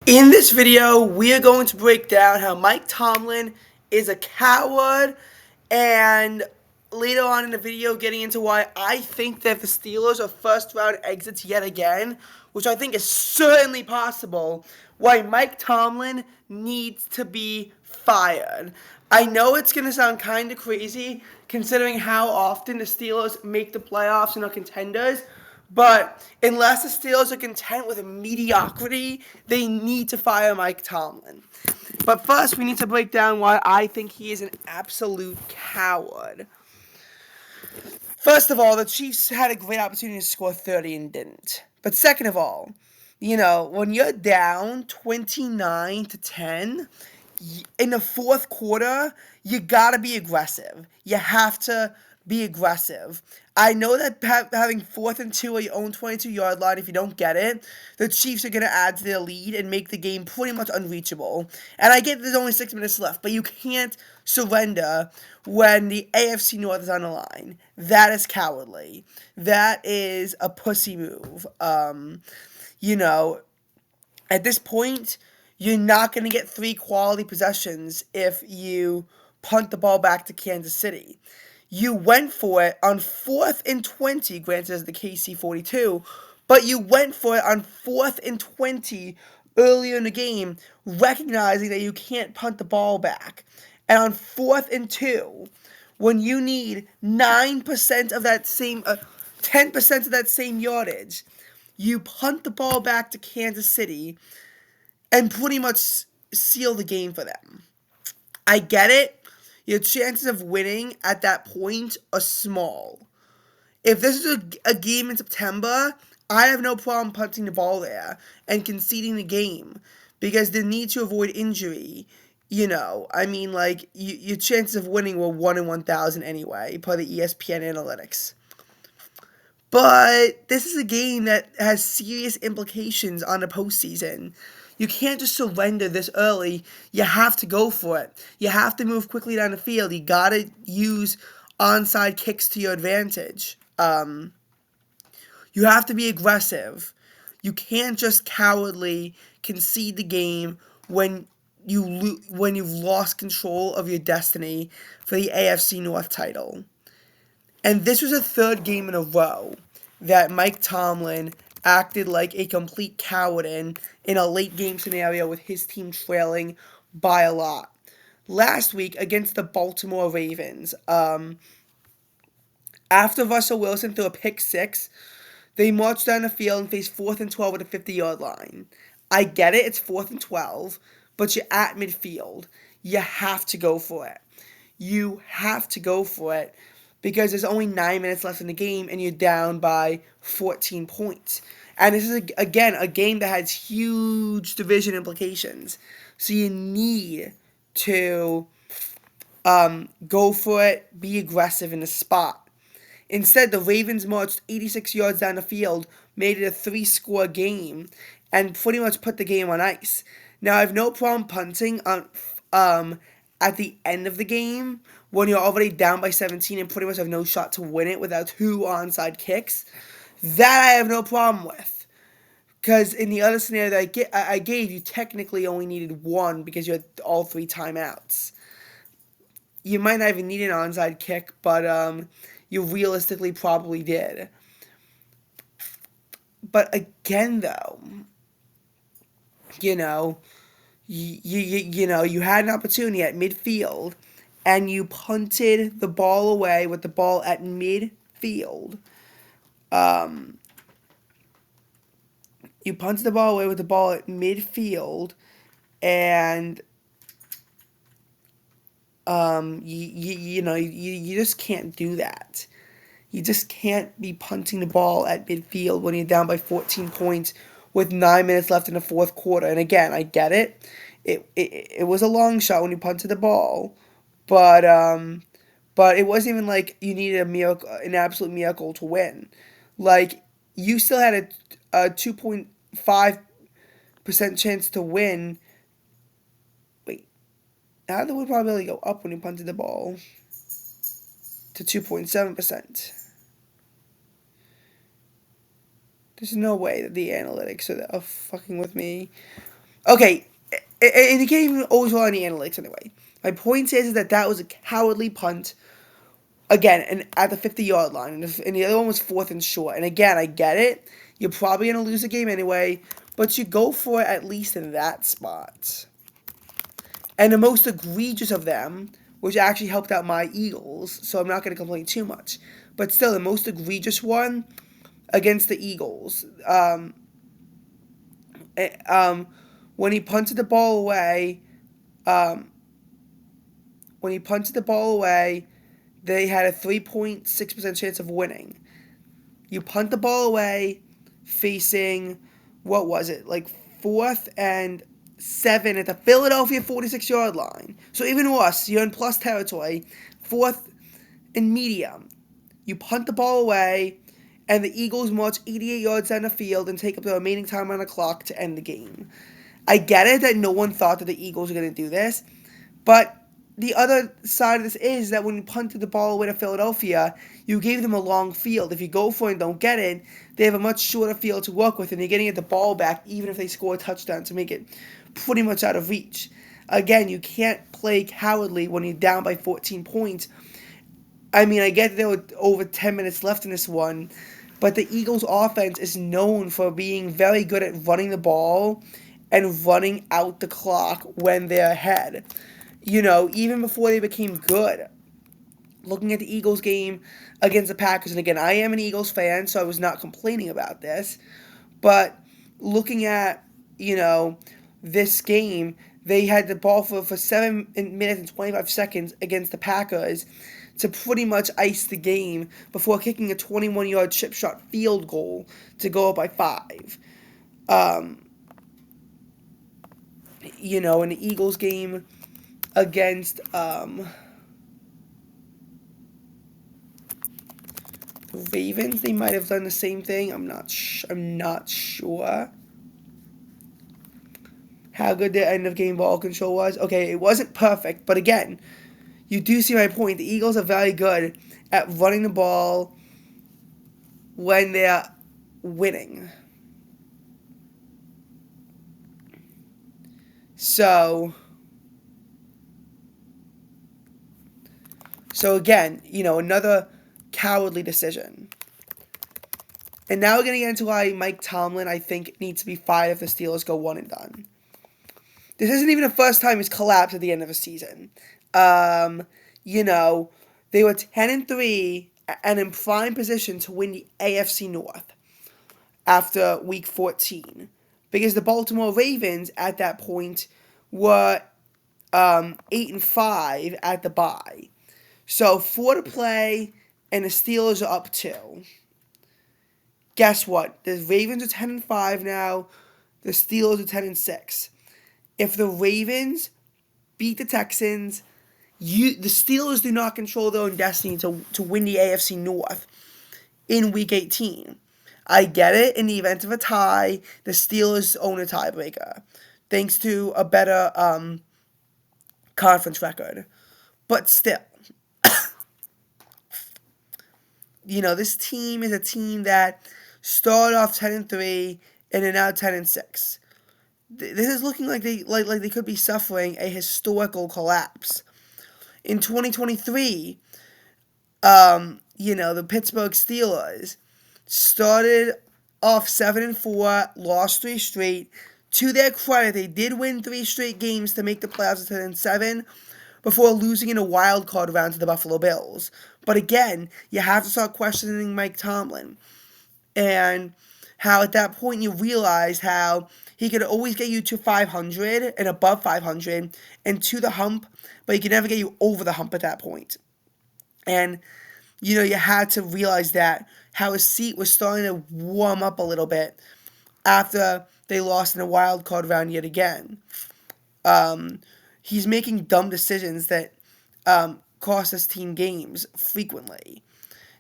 In this video, we are going to break down how Mike Tomlin is a coward, and later on in the video, getting into why I think that the Steelers are first-round exits yet again, which I think is certainly possible, why Mike Tomlin needs to be fired. I know it's going to sound kind of crazy, considering how often the Steelers make the playoffs and are contenders, but unless the Steelers are content with mediocrity, they need to fire Mike Tomlin. But first, we need to break down why I think he is an absolute coward. First of all, the Chiefs had a great opportunity to score 30 and didn't. But second of all, when you're down 29 to 10 in the fourth quarter, you got to be aggressive. You have to be aggressive. I know that having 4th and 2 at your own 22-yard line, if you don't get it, the Chiefs are going to add to their lead and make the game pretty much unreachable. And I get there's only 6 minutes left, but you can't surrender when the AFC North is on the line. That is cowardly. That is a pussy move. You know, at this point, you're not going to get 3 quality possessions if you punt the ball back to Kansas City. You went for it on 4th and 20, granted as the KC-42, but you went for it on 4th and 20 earlier in the game, recognizing that you can't punt the ball back. And on 4th and 2, when you need 9% of that same, 10% of that same yardage, you punt the ball back to Kansas City and pretty much seal the game for them. I get it. Your chances of winning at that point are small. If this is a game in September, I have no problem punting the ball there and conceding the game because the need to avoid injury. Your chances of winning were 1 in 1,000 anyway, per the ESPN analytics. But this is a game that has serious implications on the postseason. You can't just surrender this early. You have to go for it. You have to move quickly down the field. You gotta use onside kicks to your advantage. You have to be aggressive. You can't just cowardly concede the game when you've lost control of your destiny for the AFC North title. And this was a third game in a row that Mike Tomlin acted like a complete coward in a late game scenario with his team trailing by a lot. Last week against the Baltimore Ravens, after Russell Wilson threw a pick six, they marched down the field and faced 4th and 12 at the 50-yard line. I get it, it's 4th and 12, but you're at midfield. You have to go for it. You have to go for it because there's only 9 minutes left in the game and you're down by 14 points. And this is, again, a game that has huge division implications. So you need to go for it, be aggressive in the spot. Instead, the Ravens marched 86 yards down the field, made it a 3-score game, and pretty much put the game on ice. Now, I have no problem punting at the end of the game when you're already down by 17 and pretty much have no shot to win it without 2 onside kicks. That I have no problem with. Because in the other scenario that I gave, you technically only needed 1 because you had all 3 timeouts. You might not even need an onside kick, but you realistically probably did. But again, though, you had an opportunity at midfield, and you punted the ball away with the ball at midfield. You punted the ball away with the ball at midfield, and you just can't do that. You just can't be punting the ball at midfield when you're down by 14 points with 9 minutes left in the fourth quarter. And again, I get it. It was a long shot when you punted the ball, but it wasn't even like you needed a miracle, an absolute miracle to win. Like, you still had a 2.5% chance to win. Wait, how did the win probability go up when you punted the ball to 2.7%? There's no way that the analytics are fucking with me. Okay, and you can't even always rely on the analytics anyway. My point is that that was a cowardly punt. Again, and at the 50-yard line, and the other one was fourth and short. And again, I get it. You're probably going to lose the game anyway, but you go for it at least in that spot. And the most egregious of them, which actually helped out my Eagles, so I'm not going to complain too much. But still, the most egregious one against the Eagles, eh, when he punted the ball away, um, when he punted the ball away, they had a 3.6% chance of winning. You punt the ball away, facing, what was it, like 4th and 7 at the Philadelphia 46-yard line. So even worse, you're in plus territory, 4th and medium. You punt the ball away, and the Eagles march 88 yards down the field and take up the remaining time on the clock to end the game. I get it that no one thought that the Eagles were going to do this, but the other side of this is that when you punted the ball away to Philadelphia, you gave them a long field. If you go for it and don't get it, they have a much shorter field to work with, and you're getting the ball back even if they score a touchdown to make it pretty much out of reach. Again, you can't play cowardly when you're down by 14 points. I mean, I get that there were over 10 minutes left in this one, but the Eagles' offense is known for being very good at running the ball and running out the clock when they're ahead. You know, even before they became good. Looking at the Eagles game against the Packers, and again, I am an Eagles fan, so I was not complaining about this, but looking at, you know, this game, they had the ball for 7 minutes and 25 seconds against the Packers to pretty much ice the game before kicking a 21-yard chip shot field goal to go up by 5. You know, in the Eagles game against Ravens, they might have done the same thing. I'm not sure how good their end of game ball control was. Okay, it wasn't perfect, but again, you do see my point. The Eagles are very good at running the ball when they're winning. So again, you know, another cowardly decision. And now we're going to get into why Mike Tomlin, I think, needs to be fired if the Steelers go one and done. This isn't even the first time he's collapsed at the end of a season. You know, they were 10-3 and in prime position to win the AFC North after Week 14, because the Baltimore Ravens at that point were 8-5 at the bye. So 4 to play, and the Steelers are up 2. Guess what? The Ravens are 10-5 now. The Steelers are 10-6. If the Ravens beat the Texans, the Steelers do not control their own destiny to win the AFC North in Week 18. I get it. In the event of a tie, the Steelers own a tiebreaker, thanks to a better conference record. But still, you know, this team is a team that started off 10-3 and are now 10-6. This is looking like they could be suffering a historical collapse. In 2023, you know, the Pittsburgh Steelers started off 7-4, lost 3 straight. To their credit, they did win 3 straight games to make the playoffs at 10-7 before losing in a wild card round to the Buffalo Bills. But again, you have to start questioning Mike Tomlin. And how at that point you realized how he could always get you to 500 and above 500 and to the hump, but he could never get you over the hump at that point. And, you know, you had to realize that, how his seat was starting to warm up a little bit after they lost in a wild card round yet again. He's making dumb decisions that cost his team games frequently.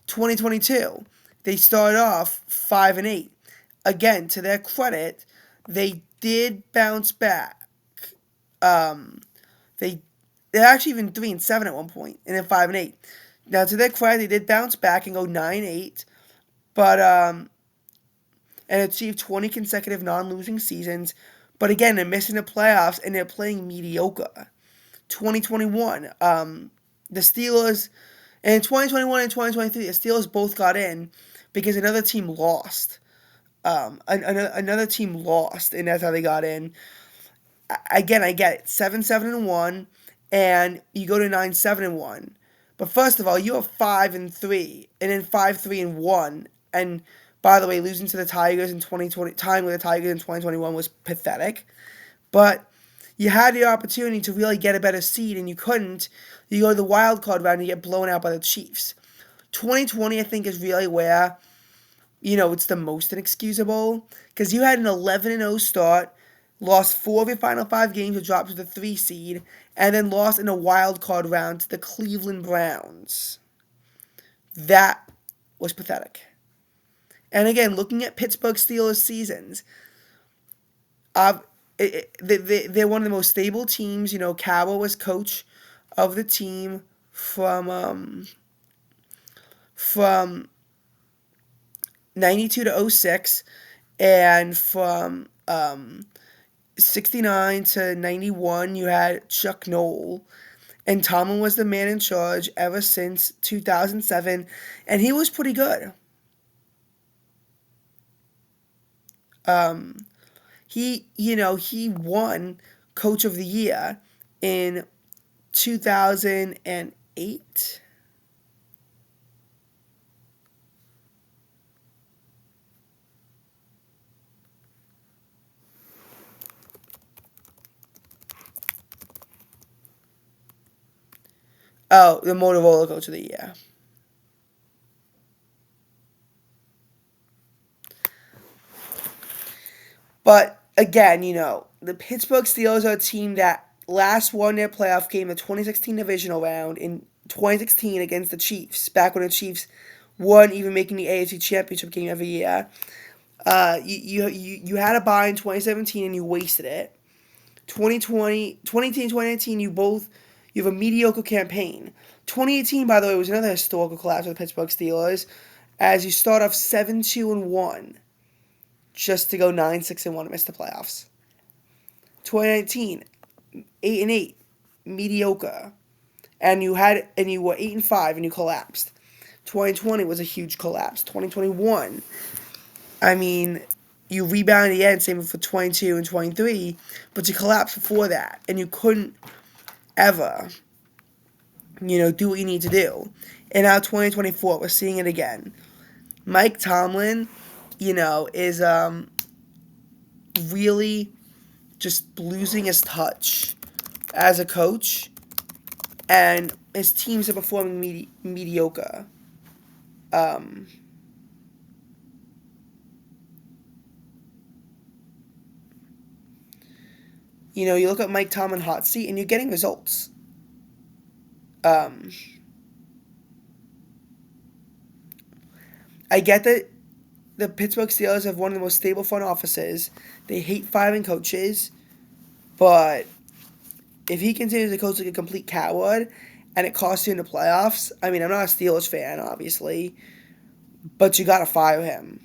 2022, they started off 5-8. Again, to their credit, they did bounce back. They're actually even 3-7 at one point, and then 5-8. Now, to their credit, they did bounce back and go 9-8, but and achieve 20 consecutive non-losing seasons. But again, they're missing the playoffs and they're playing mediocre. 2021, the Steelers, and 2021 and 2023, the Steelers both got in because another team lost. Another team lost, and that's how they got in. Again, I get it. 7-7-1, and you go to 9-7-1. But first of all, you have 5-3, and then 5-3-1. And by the way, losing to the Tigers in 2020, tying with the Tigers in 2021 was pathetic. But you had the opportunity to really get a better seed, and you couldn't. You go to the wild card round and you get blown out by the Chiefs. 2020, I think, is really where it's the most inexcusable because you had an 11-0 start, lost 4 of your final 5 games to drop to the 3 seed, and then lost in a wild card round to the Cleveland Browns. That was pathetic. And again, looking at Pittsburgh Steelers seasons, they're one of the most stable teams. Cowell was coach of the team from 92 to 06, and from 69 to 91, you had Chuck Noll. And Tomlin was the man in charge ever since 2007, and he was pretty good. He won Coach of the Year in 2008. Oh, the Motorola Coach of the Year. But again, the Pittsburgh Steelers are a team that last won their playoff game, the 2016 divisional round in 2016 against the Chiefs, back when the Chiefs weren't even making the AFC Championship game every year. You had a bye in 2017 and you wasted it. 2019, you have a mediocre campaign. 2018, by the way, was another historical collapse for the Pittsburgh Steelers, as you start off 7-2-1, just to go 9-6-1 and miss the playoffs. 2019, 8-8, mediocre, and you were 8-5 and you collapsed. 2020 was a huge collapse. 2021, I mean, you rebounded again, same for 22 and 23, but you collapsed before that, and you couldn't ever, do what you need to do. And now 2024, we're seeing it again. Mike Tomlin, is really just losing his touch as a coach, and his teams are performing mediocre. You look at Mike Tomlin hot seat, and you're getting results. I get that the Pittsburgh Steelers have one of the most stable front offices. They hate firing coaches, but if he continues to coach like a complete coward and it costs you in the playoffs, I mean, I'm not a Steelers fan, obviously, but you got to fire him.